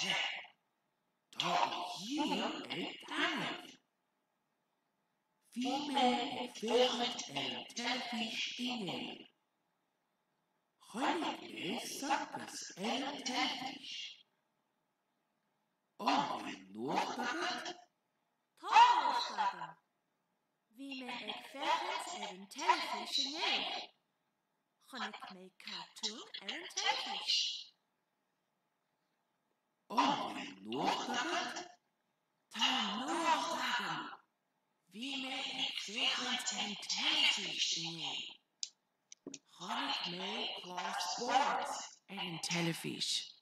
Ta hier el tanef. Fime ekverit el telfish ingel. Honig sakas el telfish. Only noordagat. Tolstaden. Wie me ik vergens een telfish ingel. Honig me cartoon een telfish. Only noordagat. Ta noordagen. Wie me ekverit el telfish ingel. Honig me class boards en telefish.